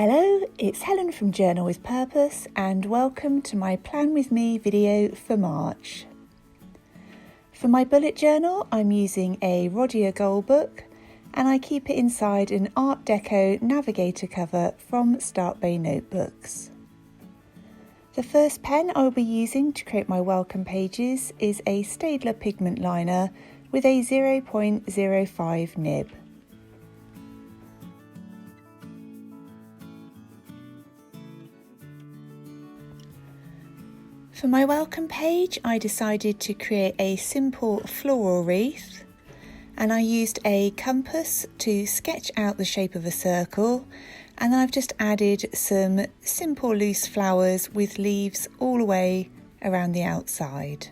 Hello, it's Helen from Journal with Purpose and welcome to my Plan With Me video for March. For my bullet journal, I'm using a Rhodia Gold book and I keep it inside an Art Deco Navigator cover from Start Bay Notebooks. The first pen I will be using to create my welcome pages is a Staedtler pigment liner with a 0.05 nib. For my welcome page, I decided to create a simple floral wreath, and I used a compass to sketch out the shape of a circle, and then I've just added some simple loose flowers with leaves all the way around the outside.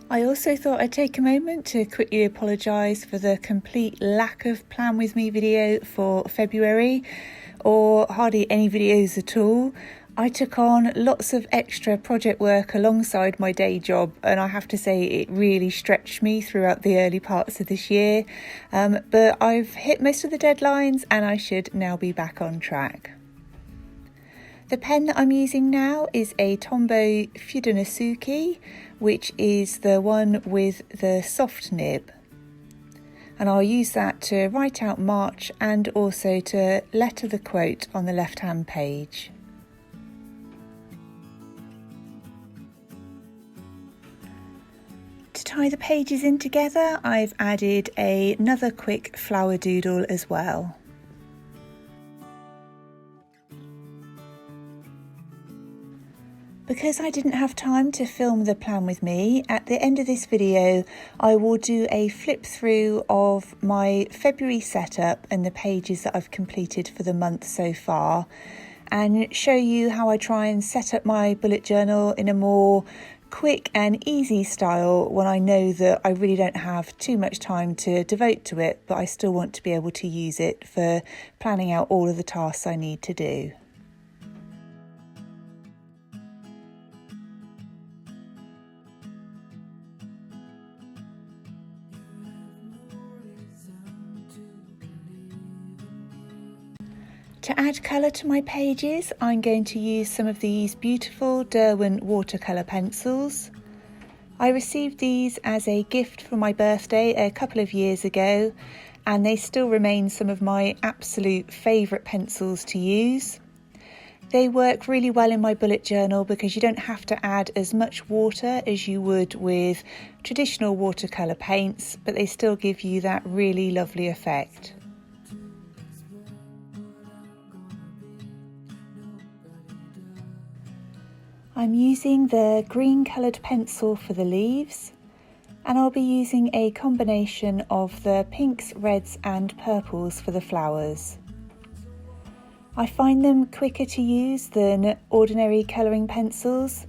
I also thought I'd take a moment to quickly apologise for the complete lack of Plan With Me video for February, or hardly any videos at all. I took on lots of extra project work alongside my day job, and I have to say it really stretched me throughout the early parts of this year, but I've hit most of the deadlines and I should now be back on track. The pen that I'm using now is a Tombow Fudenosuke, which is the one with the soft nib. And I'll use that to write out March and also to letter the quote on the left-hand page. To tie the pages in together, I've added another quick flower doodle as well. Because I didn't have time to film the Plan With Me, at the end of this video I will do a flip through of my February setup and the pages that I've completed for the month so far, and show you how I try and set up my bullet journal in a more quick and easy style when I know that I really don't have too much time to devote to it, but I still want to be able to use it for planning out all of the tasks I need to do. To add colour to my pages, I'm going to use some of these beautiful Derwent watercolour pencils. I received these as a gift for my birthday a couple of years ago, and they still remain some of my absolute favourite pencils to use. They work really well in my bullet journal because you don't have to add as much water as you would with traditional watercolour paints, but they still give you that really lovely effect. I'm using the green coloured pencil for the leaves, and I'll be using a combination of the pinks, reds and purples for the flowers. I find them quicker to use than ordinary colouring pencils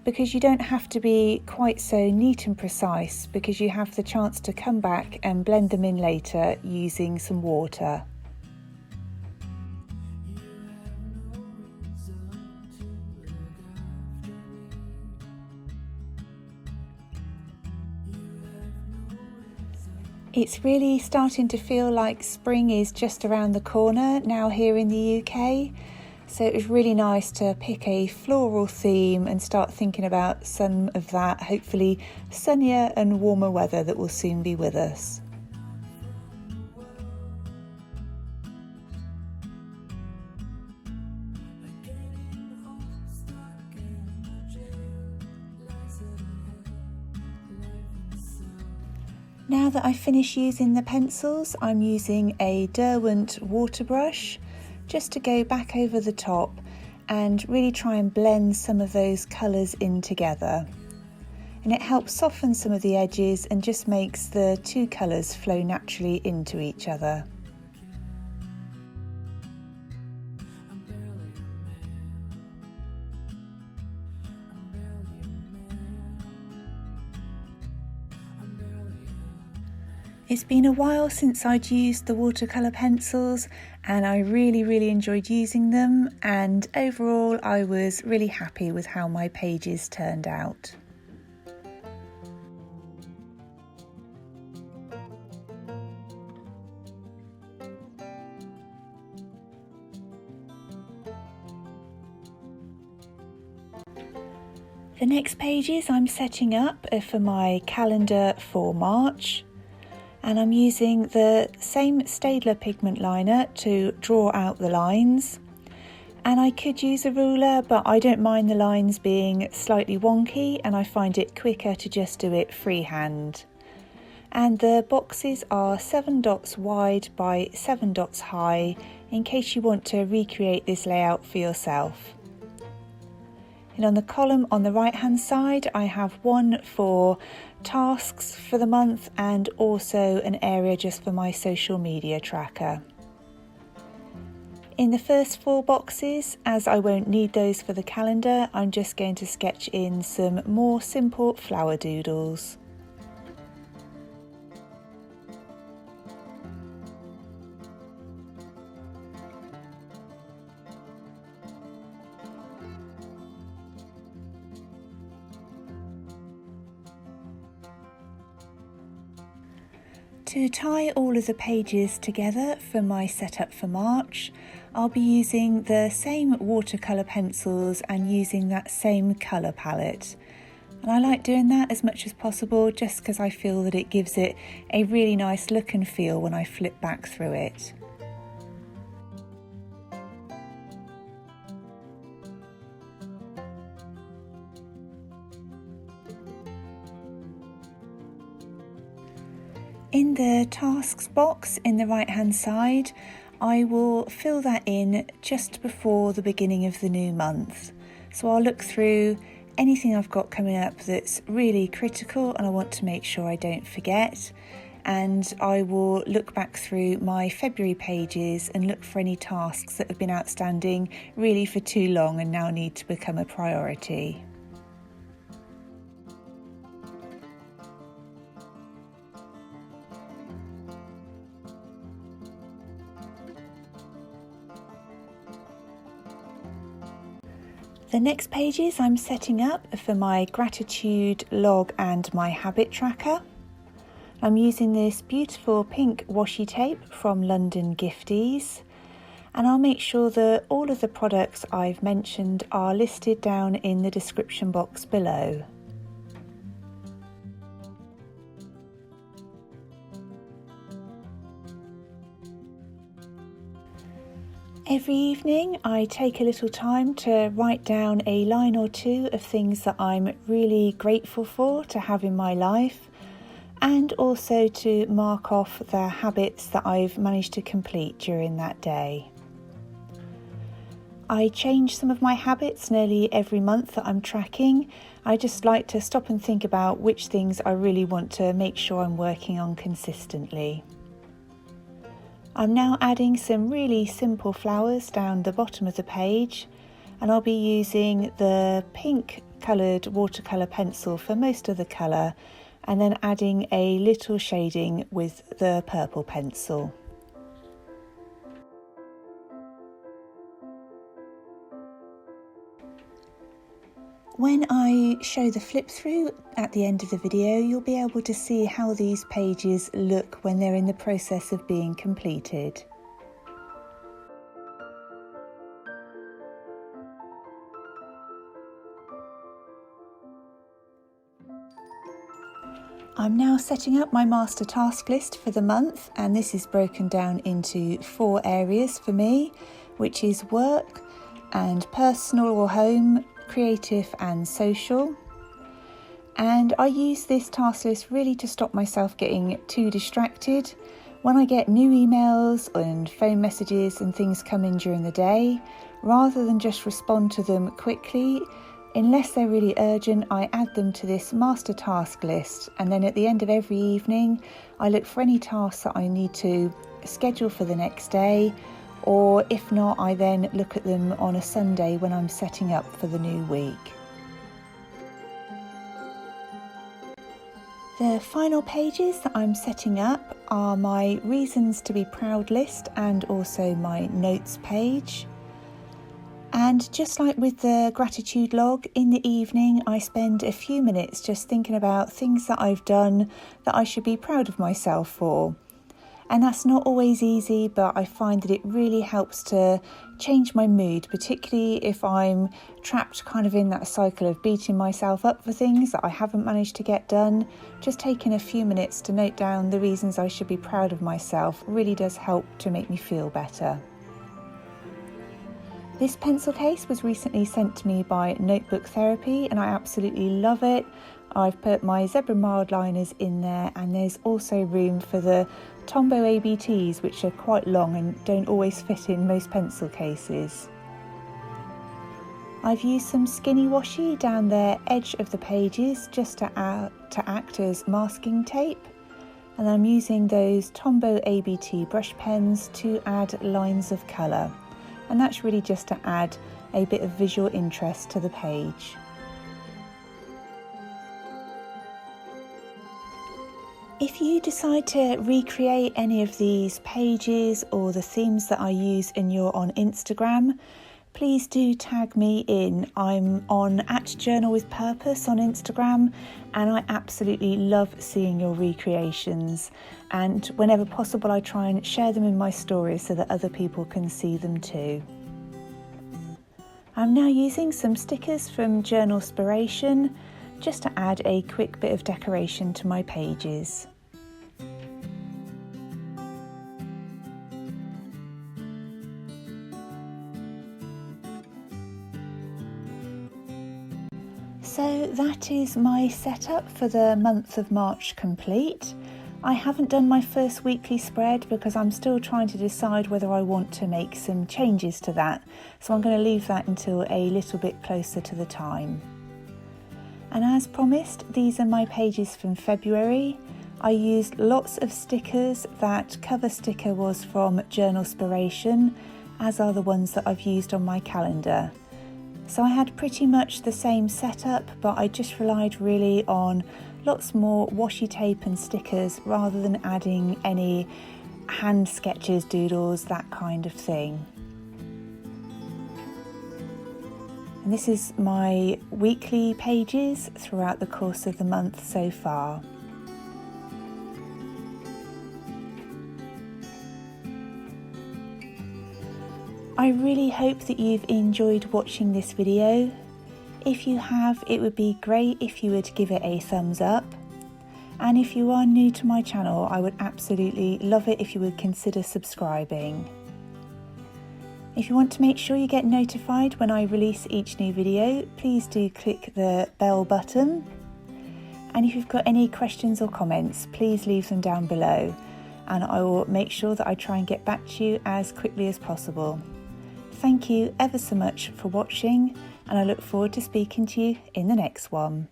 because you don't have to be quite so neat and precise, because you have the chance to come back and blend them in later using some water. It's really starting to feel like spring is just around the corner now here in the UK, so it was really nice to pick a floral theme and start thinking about some of that hopefully sunnier and warmer weather that will soon be with us. Now that I've finished using the pencils, I'm using a Derwent water brush just to go back over the top and really try and blend some of those colours in together. And it helps soften some of the edges and just makes the two colours flow naturally into each other. It's been a while since I'd used the watercolour pencils, and I really enjoyed using them, and overall I was really happy with how my pages turned out. The next pages I'm setting up are for my calendar for March, and I'm using the same Staedtler pigment liner to draw out the lines. And I could use a ruler, but I don't mind the lines being slightly wonky, and I find it quicker to just do it freehand. And the boxes are 7 dots wide by 7 dots high, in case you want to recreate this layout for yourself. And on the column on the right hand side, I have one for tasks for the month and also an area just for my social media tracker. In the first 4 boxes, as I won't need those for the calendar, I'm just going to sketch in some more simple flower doodles. To tie all of the pages together for my setup for March, I'll be using the same watercolour pencils and using that same colour palette. And I like doing that as much as possible just because I feel that it gives it a really nice look and feel when I flip back through it. In the tasks box in the right hand side, I will fill that in just before the beginning of the new month. So I'll look through anything I've got coming up that's really critical and I want to make sure I don't forget. And I will look back through my February pages and look for any tasks that have been outstanding really for too long and now need to become a priority. The next pages I'm setting up are for my gratitude log and my habit tracker. I'm using this beautiful pink washi tape from London Gifties, and I'll make sure that all of the products I've mentioned are listed down in the description box below. Every evening I take a little time to write down a line or two of things that I'm really grateful for to have in my life, and also to mark off the habits that I've managed to complete during that day. I change some of my habits nearly every month that I'm tracking. I just like to stop and think about which things I really want to make sure I'm working on consistently. I'm now adding some really simple flowers down the bottom of the page, and I'll be using the pink coloured watercolour pencil for most of the colour, and then adding a little shading with the purple pencil. When I show the flip through at the end of the video, you'll be able to see how these pages look when they're in the process of being completed. I'm now setting up my master task list for the month, and this is broken down into 4 areas for me, which is work and personal or home, creative and social. And I use this task list really to stop myself getting too distracted. When I get new emails and phone messages and things come in during the day, rather than just respond to them quickly, unless they're really urgent, I add them to this master task list, and then at the end of every evening I look for any tasks that I need to schedule for the next day, or if not, I then look at them on a Sunday when I'm setting up for the new week. The final pages that I'm setting up are my reasons to be proud list and also my notes page. And just like with the gratitude log, in the evening I spend a few minutes just thinking about things that I've done that I should be proud of myself for. And that's not always easy, but I find that it really helps to change my mood, particularly if I'm trapped kind of in that cycle of beating myself up for things that I haven't managed to get done. Just taking a few minutes to note down the reasons I should be proud of myself really does help to make me feel better. This pencil case was recently sent to me by Notebook Therapy and I absolutely love it. I've put my zebra mild liners in there, and there's also room for the Tombow ABTs, which are quite long and don't always fit in most pencil cases. I've used some skinny washi down the edge of the pages just to act as masking tape, and I'm using those Tombow ABT brush pens to add lines of colour, and that's really just to add a bit of visual interest to the page. If you decide to recreate any of these pages or the themes that I use and you're on Instagram, please do tag me in. I'm on @journalwithpurpose on Instagram, and I absolutely love seeing your recreations. And whenever possible, I try and share them in my stories so that other people can see them too. I'm now using some stickers from Journalspiration just to add a quick bit of decoration to my pages. So that is my setup for the month of March complete. I haven't done my first weekly spread because I'm still trying to decide whether I want to make some changes to that, so I'm going to leave that until a little bit closer to the time. And as promised, these are my pages from February. I used lots of stickers. That cover sticker was from Journalspiration, as are the ones that I've used on my calendar. So I had pretty much the same setup, but I just relied really on lots more washi tape and stickers rather than adding any hand sketches, doodles, that kind of thing. And this is my weekly pages throughout the course of the month so far. I really hope that you've enjoyed watching this video. If you have, it would be great if you would give it a thumbs up. And if you are new to my channel, I would absolutely love it if you would consider subscribing. If you want to make sure you get notified when I release each new video, please do click the bell button. And if you've got any questions or comments, please leave them down below, and I will make sure that I try and get back to you as quickly as possible. Thank you ever so much for watching, and I look forward to speaking to you in the next one.